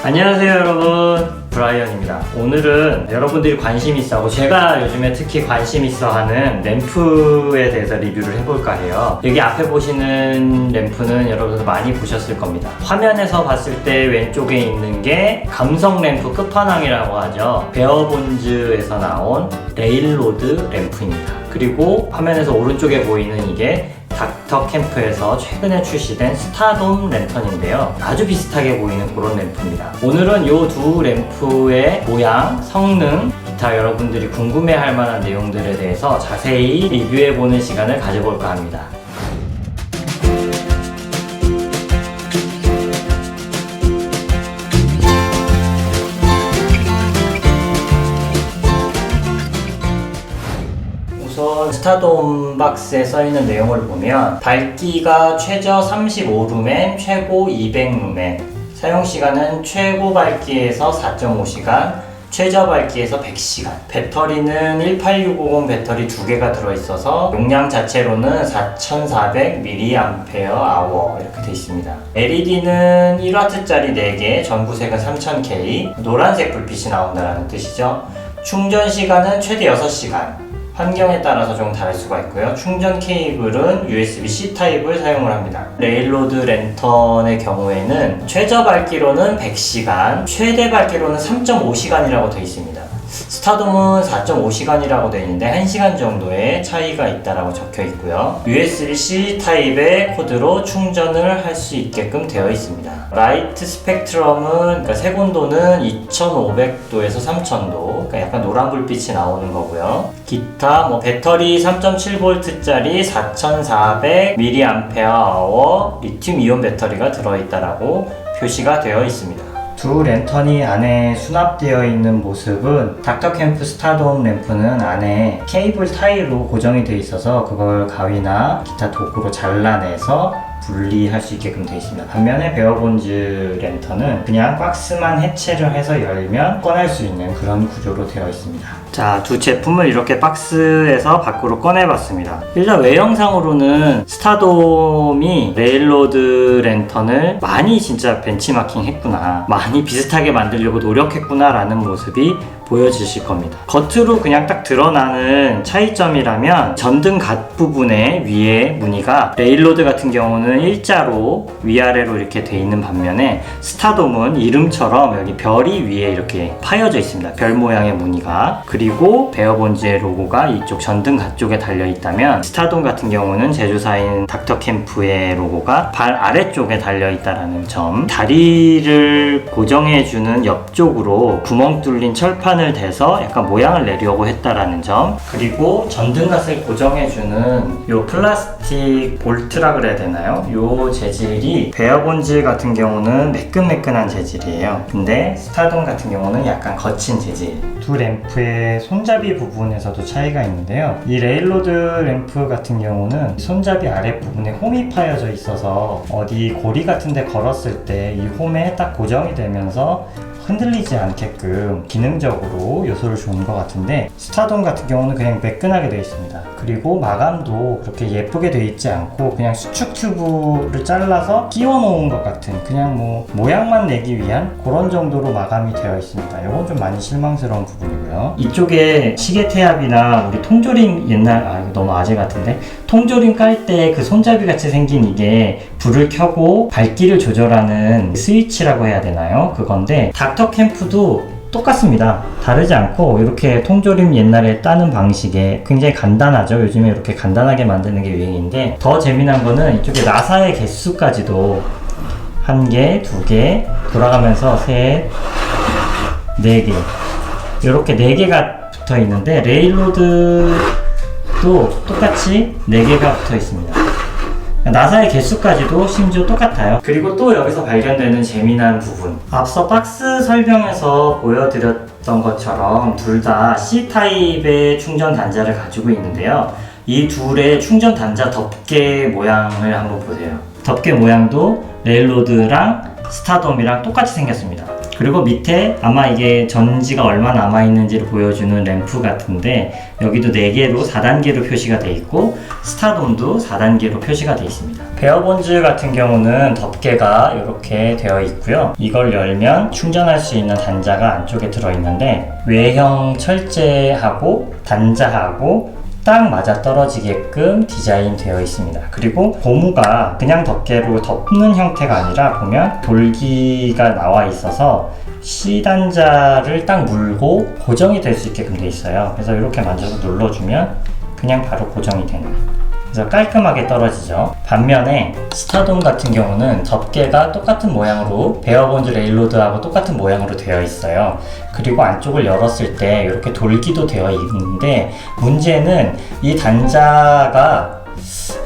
안녕하세요 여러분, 브라이언입니다. 오늘은 여러분들이 관심 있어 하고 제가 요즘에 특히 관심 있어 하는 램프에 대해서 리뷰를 해볼까 해요. 여기 앞에 보시는 램프는 여러분들 많이 보셨을 겁니다. 화면에서 봤을 때 왼쪽에 있는 게 감성 램프 끝판왕이라고 하죠. 베어본즈에서 나온 레일로드 램프입니다. 그리고 화면에서 오른쪽에 보이는 이게 닥터 캠프에서 최근에 출시된 스타돔 랜턴인데요. 아주 비슷하게 보이는 그런 램프입니다. 오늘은 이 두 램프의 모양, 성능, 기타 여러분들이 궁금해할 만한 내용들에 대해서 자세히 리뷰해보는 시간을 가져볼까 합니다. 우선 스타돔 박스에 써있는 내용을 보면 밝기가 최저 35루멘, 최고 200루멘, 사용시간은 최고 밝기에서 4.5시간, 최저 밝기에서 100시간, 배터리는 18650 배터리 2개가 들어있어서 용량 자체로는 4400mAh 이렇게 되어 있습니다. LED는 1W짜리 4개, 전구색은 3000K, 노란색 불빛이 나온다는 뜻이죠. 충전 시간은 최대 6시간, 환경에 따라서 좀 다를 수가 있고요. 충전 케이블은 USB-C 타입을 사용을 합니다. 레일로드 랜턴의 경우에는 최저 밝기로는 100시간, 최대 밝기로는 3.5시간이라고 되어 있습니다. 스타돔은 4.5시간이라고 되어 있는데 1시간 정도의 차이가 있다고 적혀 있고요. USB-C 타입의 코드로 충전을 할 수 있게끔 되어 있습니다. 라이트 스펙트럼은, 그러니까 색온도는 2500도에서 3000도, 그러니까 약간 노란 불빛이 나오는 거고요. 기타 배터리 3.7V짜리 4400mAh 리튬 이온 배터리가 들어있다라고 표시가 되어 있습니다. 두 랜턴이 안에 수납되어 있는 모습은 닥터캠프 스타돔 램프는 안에 케이블 타이로 고정이 되어 있어서 그걸 가위나 기타 도구로 잘라내서 분리할 수 있게끔 되어 있습니다. 반면에 베어본즈 랜턴은 그냥 박스만 해체를 해서 열면 꺼낼 수 있는 그런 구조로 되어 있습니다. 자, 두 제품을 이렇게 박스에서 밖으로 꺼내봤습니다. 일단 외형상으로는 스타돔이 레일로드 랜턴을 많이 진짜 벤치마킹 했구나, 많이 비슷하게 만들려고 노력했구나 라는 모습이 보여지실 겁니다. 겉으로 그냥 딱 드러나는 차이점이라면 전등 갓 부분에 위에 무늬가 레일로드 같은 경우는 일자로 위아래로 이렇게 돼 있는 반면에 스타돔은 이름처럼 여기 별이 위에 이렇게 파여져 있습니다. 별 모양의 무늬가. 그리고 베어본즈의 로고가 이쪽 전등 갓 쪽에 달려 있다면 스타돔 같은 경우는 제조사인 닥터캠프의 로고가 발 아래쪽에 달려 있다는 점, 다리를 고정해주는 옆쪽으로 구멍 뚫린 철판을 대서 약간 모양을 내려고 했다라는 점, 그리고 전등갓을 고정해주는 요 플라스틱 볼트라 그래야 되나요? 요 재질이 베어본즈 같은 경우는 매끈매끈한 재질이에요. 근데 스타돔 같은 경우는 약간 거친 재질. 두 램프의 손잡이 부분에서도 차이가 있는데요. 이 레일로드 램프 같은 경우는 손잡이 아랫부분에 홈이 파여져 있어서 어디 고리 같은 데 걸었을 때 이 홈에 딱 고정이 되면서 흔들리지 않게끔 기능적으로 요소를 준 것 같은데, 스타돔 같은 경우는 그냥 매끈하게 되어 있습니다. 그리고 마감도 그렇게 예쁘게 되어 있지 않고 그냥 수축 튜브를 잘라서 끼워 놓은 것 같은, 그냥 모양만 내기 위한 그런 정도로 마감이 되어 있습니다. 이건 좀 많이 실망스러운 부분이고요. 이쪽에 시계 태압이나 우리 통조림, 이거 너무 아재 같은데, 통조림 깔 때 그 손잡이 같이 생긴 이게 불을 켜고 밝기를 조절하는 스위치라고 해야 되나요? 그건데 닥터캠프도 똑같습니다. 다르지 않고 이렇게 통조림 옛날에 따는 방식에 굉장히 간단하죠. 요즘에 이렇게 간단하게 만드는 게 유행인데, 더 재미난 거는 이쪽에 나사의 개수까지도 1개, 2개 돌아가면서 3, 4개, 이렇게 4개가 붙어 있는데 레일로드도 똑같이 4개가 붙어 있습니다. 나사의 개수까지도 심지어 똑같아요. 그리고 또 여기서 발견되는 재미난 부분, 앞서 박스 설명에서 보여드렸던 것처럼 둘 다 C타입의 충전 단자를 가지고 있는데요. 이 둘의 충전 단자 덮개 모양을 한번 보세요. 덮개 모양도 레일로드랑 스타돔이랑 똑같이 생겼습니다. 그리고 밑에 아마 이게 전지가 얼마 남아있는지를 보여주는 램프 같은데 여기도 4개로 4단계로 표시가 되어 있고 스타돔도 4단계로 표시가 되어 있습니다. 베어본즈 같은 경우는 덮개가 이렇게 되어 있고요. 이걸 열면 충전할 수 있는 단자가 안쪽에 들어있는데 외형 철제하고 단자하고 딱 맞아 떨어지게끔 디자인 되어 있습니다. 그리고 고무가 그냥 덮개로 덮는 형태가 아니라 보면 돌기가 나와 있어서 C단자를 딱 물고 고정이 될 수 있게끔 되어 있어요. 그래서 이렇게 만져서 눌러주면 그냥 바로 고정이 되는, 그래서 깔끔하게 떨어지죠. 반면에 스타돔 같은 경우는 덮개가 똑같은 모양으로 베어본즈 레일로드하고 똑같은 모양으로 되어 있어요. 그리고 안쪽을 열었을 때 이렇게 돌기도 되어 있는데 문제는 이 단자가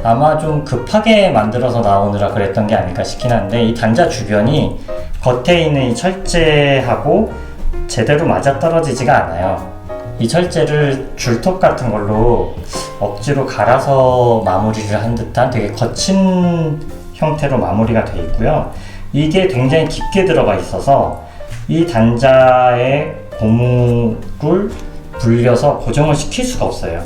아마 좀 급하게 만들어서 나오느라 그랬던 게 아닐까 싶긴 한데 이 단자 주변이 겉에 있는 이 철제하고 제대로 맞아떨어지지가 않아요. 이 철제를 줄톱 같은 걸로 억지로 갈아서 마무리를 한 듯한 되게 거친 형태로 마무리가 되어 있고요. 이게 굉장히 깊게 들어가 있어서 이 단자에 고무를 불려서 고정을 시킬 수가 없어요.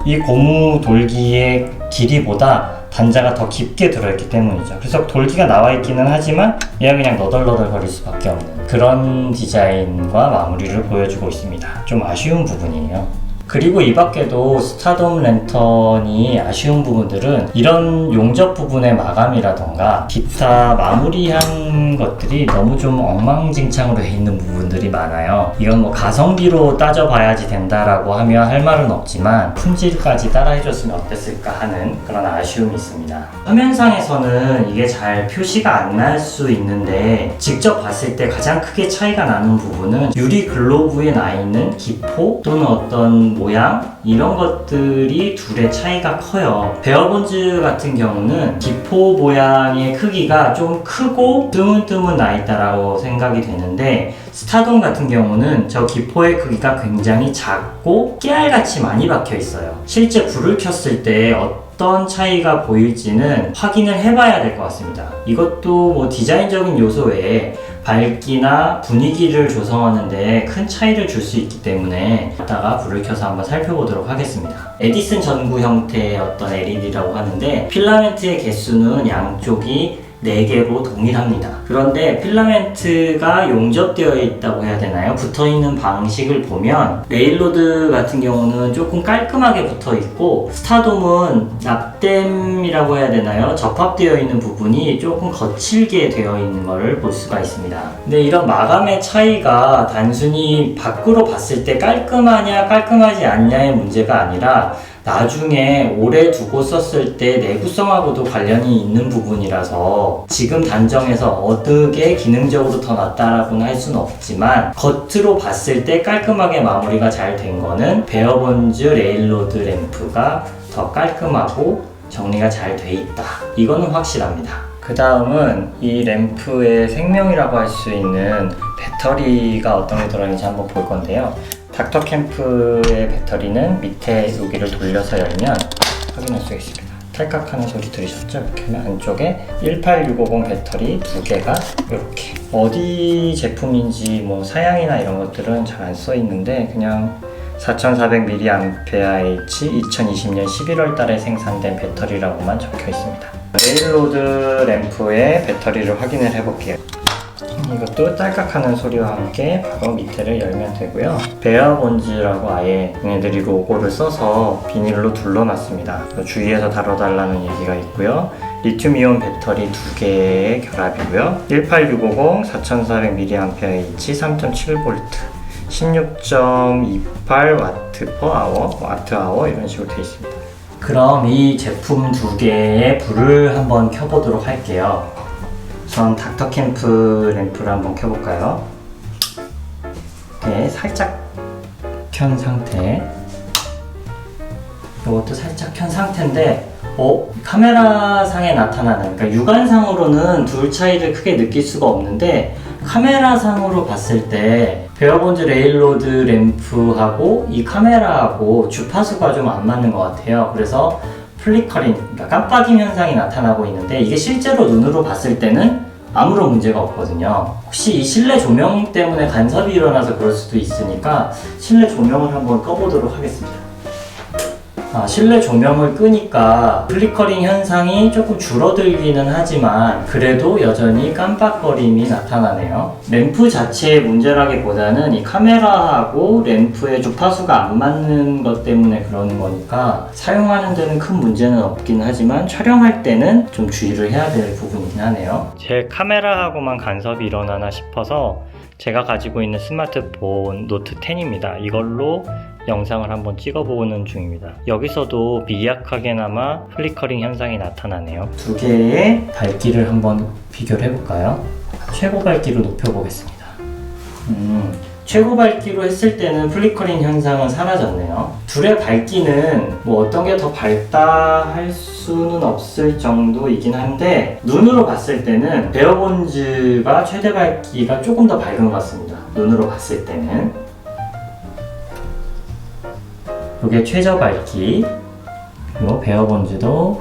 이 고무 돌기의 길이보다 단자가 더 깊게 들어있기 때문이죠. 그래서 돌기가 나와 있기는 하지만 얘가 그냥 너덜너덜 거릴 수밖에 없는 그런 디자인과 마무리를 보여주고 있습니다. 좀 아쉬운 부분이에요. 그리고 이 밖에도 스타돔 랜턴이 아쉬운 부분들은 이런 용접 부분의 마감이라던가 기타 마무리한 것들이 너무 좀 엉망진창으로 돼 있는 부분들이 많아요. 이건 뭐 가성비로 따져봐야지 된다라고 하면 할 말은 없지만 품질까지 따라해줬으면 어땠을까 하는 그런 아쉬움이 있습니다. 화면상에서는 이게 잘 표시가 안 날 수 있는데 직접 봤을 때 가장 크게 차이가 나는 부분은 유리 글로브에 나 있는 기포 또는 어떤 모양 이런 것들이 둘의 차이가 커요. 베어본즈 같은 경우는 기포 모양의 크기가 좀 크고 뜨문뜨문 나 있다라고 생각이 되는데 스타돔 같은 경우는 저 기포의 크기가 굉장히 작고 깨알같이 많이 박혀 있어요. 실제 불을 켰을 때 어떤 차이가 보일지는 확인을 해봐야 될 것 같습니다. 이것도 뭐 디자인적인 요소 외에 밝기나 분위기를 조성하는데 큰 차이를 줄 수 있기 때문에 이따가 불을 켜서 한번 살펴보도록 하겠습니다. 에디슨 전구 형태의 어떤 LED라고 하는데 필라멘트의 개수는 양쪽이 4개로 동일합니다. 그런데 필라멘트가 용접되어 있다고 해야 되나요? 붙어있는 방식을 보면 레일로드 같은 경우는 조금 깔끔하게 붙어있고 스타돔은 납땜이라고 해야 되나요? 접합되어 있는 부분이 조금 거칠게 되어 있는 것을 볼 수가 있습니다. 근데 이런 마감의 차이가 단순히 밖으로 봤을 때 깔끔하냐 깔끔하지 않냐의 문제가 아니라 나중에 오래 두고 썼을 때 내구성하고도 관련이 있는 부분이라서 지금 단정해서 어떻게 기능적으로 더 낫다라고는 할 수는 없지만 겉으로 봤을 때 깔끔하게 마무리가 잘 된 거는 베어본즈 레일로드 램프가 더 깔끔하고 정리가 잘 돼 있다. 이거는 확실합니다. 그 다음은 이 램프의 생명이라고 할 수 있는 배터리가 어떤 게 들어있는지 한번 볼 건데요. 닥터캠프의 배터리는 밑에 여기를 돌려서 열면 확인할 수가 있습니다. 탈깍하는 소리 들으셨죠? 이렇게 하면 안쪽에 18650 배터리 2개가 이렇게 어디 제품인지 뭐 사양이나 이런 것들은 잘 안 써 있는데 그냥 4400mAh 2020년 11월 달에 생산된 배터리라고만 적혀 있습니다. 레일로드 램프의 배터리를 확인을 해볼게요. 이것도 딸깍하는 소리와 함께 바로 밑에를 열면 되고요. 베어본즈라고 아예 얘네들이 로고를 써서 비닐로 둘러놨습니다. 주의해서 다뤄달라는 얘기가 있고요. 리튬이온 배터리 2개의 결합이고요. 18650 4400mAh 3.7V 16.28W/hr 와트/아워 이런 식으로 되어 있습니다. 그럼 이 제품 2개의 불을 한번 켜보도록 할게요. 우선 닥터캠프 램프를 한번 켜볼까요? 네, 살짝 켠 상태. 이것도 살짝 켠 상태인데 카메라상에 나타나는, 그러니까 육안상으로는 둘 차이를 크게 느낄 수가 없는데 카메라상으로 봤을 때 베어본즈 레일로드 램프하고 이 카메라하고 주파수가 좀 안 맞는 것 같아요. 그래서 플리커링, 그러니까 깜빡임 현상이 나타나고 있는데 이게 실제로 눈으로 봤을 때는 아무런 문제가 없거든요. 혹시 이 실내 조명 때문에 간섭이 일어나서 그럴 수도 있으니까 실내 조명을 한번 꺼보도록 하겠습니다. 실내 조명을 끄니까 플리커링 현상이 조금 줄어들기는 하지만 그래도 여전히 깜빡거림이 나타나네요. 램프 자체의 문제라기보다는 이 카메라하고 램프의 주파수가 안 맞는 것 때문에 그러는 거니까 사용하는 데는 큰 문제는 없긴 하지만 촬영할 때는 좀 주의를 해야 될 부분이긴 하네요. 제 카메라하고만 간섭이 일어나나 싶어서 제가 가지고 있는 스마트폰 노트 10입니다. 이걸로 영상을 한번 찍어보는 중입니다. 여기서도 미약하게나마 플리커링 현상이 나타나네요. 두 개의 밝기를 한번 비교를 해볼까요? 최고 밝기로 높여보겠습니다. 최고 밝기로 했을 때는 플리커링 현상은 사라졌네요. 둘의 밝기는 뭐 어떤 게 더 밝다 할 수는 없을 정도이긴 한데 눈으로 봤을 때는 베어본즈가 최대 밝기가 조금 더 밝은 것 같습니다. 눈으로 봤을 때는 이게 최저 밝기, 그리고 베어본즈도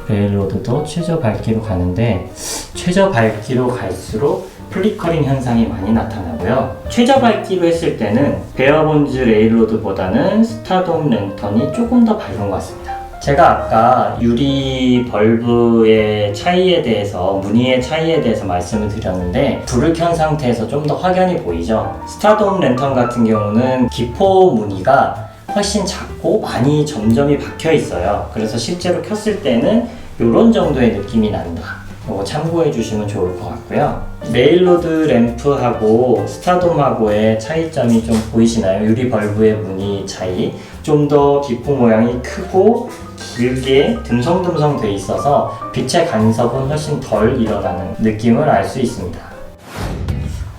레일로드도 최저 밝기로 가는데 최저 밝기로 갈수록 플리커링 현상이 많이 나타나고요. 최저 밝기로 했을 때는 베어본즈 레일로드보다는 스타돔 랜턴이 조금 더 밝은 것 같습니다. 제가 아까 유리 벌브의 차이에 대해서, 무늬의 차이에 대해서 말씀을 드렸는데 불을 켠 상태에서 좀 더 확연히 보이죠. 스타돔 랜턴 같은 경우는 기포 무늬가 훨씬 작고 많이 점점이 박혀 있어요. 그래서 실제로 켰을 때는 이런 정도의 느낌이 난다. 이거 참고해 주시면 좋을 것 같고요. 레일로드 램프하고 스타돔하고의 차이점이 좀 보이시나요? 유리 벌브의 무늬 차이. 좀 더 기포 모양이 크고 길게 듬성듬성 돼 있어서 빛의 간섭은 훨씬 덜 일어나는 느낌을 알 수 있습니다.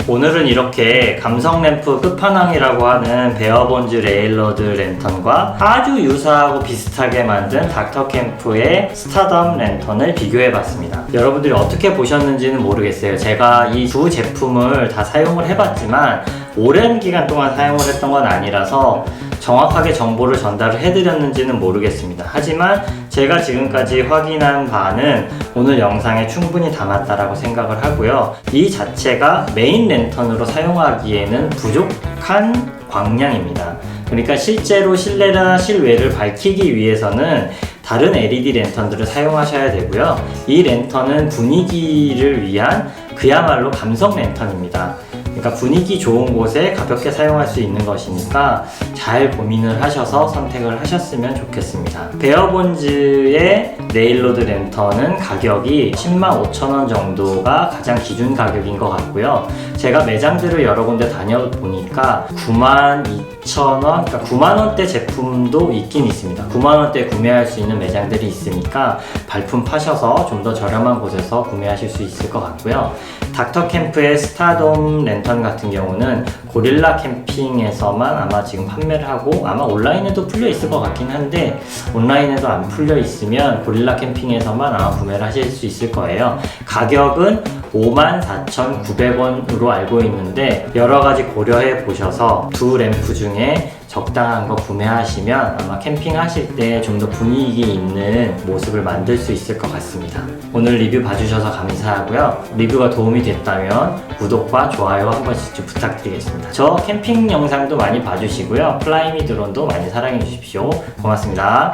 오늘은 이렇게 감성 램프 끝판왕이라고 하는 베어본즈 레일로드 랜턴과 아주 유사하고 비슷하게 만든 닥터캠프의 스타덤 랜턴을 비교해봤습니다. 여러분들이 어떻게 보셨는지는 모르겠어요. 제가 이 두 제품을 다 사용을 해봤지만 오랜 기간 동안 사용을 했던 건 아니라서 정확하게 정보를 전달을 해드렸는지는 모르겠습니다. 하지만 제가 지금까지 확인한 바는 오늘 영상에 충분히 담았다라고 생각을 하고요. 이 자체가 메인 랜턴으로 사용하기에는 부족한 광량입니다. 그러니까 실제로 실내나 실외를 밝히기 위해서는 다른 LED 랜턴들을 사용하셔야 되고요. 이 랜턴은 분위기를 위한 그야말로 감성 랜턴입니다. 그러니까 분위기 좋은 곳에 가볍게 사용할 수 있는 것이니까 잘 고민을 하셔서 선택을 하셨으면 좋겠습니다. 베어본즈의 레일로드 랜턴은 가격이 105,000원 정도가 가장 기준 가격인 것 같고요. 제가 매장들을 여러 군데 다녀보니까 92,000원, 그러니까 9만원대 제품도 있긴 있습니다. 9만원대 구매할 수 있는 매장들이 있으니까 발품 파셔서 좀 더 저렴한 곳에서 구매하실 수 있을 것 같고요. 닥터캠프의 스타돔 랜턴 같은 경우는 고릴라 캠핑에서만 아마 지금 판매를 하고 아마 온라인에도 풀려 있을 것 같긴 한데 온라인에도 안 풀려 있으면 고릴라 캠핑에서만 아마 구매를 하실 수 있을 거예요. 가격은 54,900원으로 알고 있는데 여러가지 고려해 보셔서 두 램프 중에 적당한 거 구매하시면 아마 캠핑 하실 때 좀 더 분위기 있는 모습을 만들 수 있을 것 같습니다. 오늘 리뷰 봐주셔서 감사하고요. 리뷰가 도움이 됐다면 구독과 좋아요 한 번씩 좀 부탁드리겠습니다. 저 캠핑 영상도 많이 봐주시고요. 플라이미 드론도 많이 사랑해 주십시오. 고맙습니다.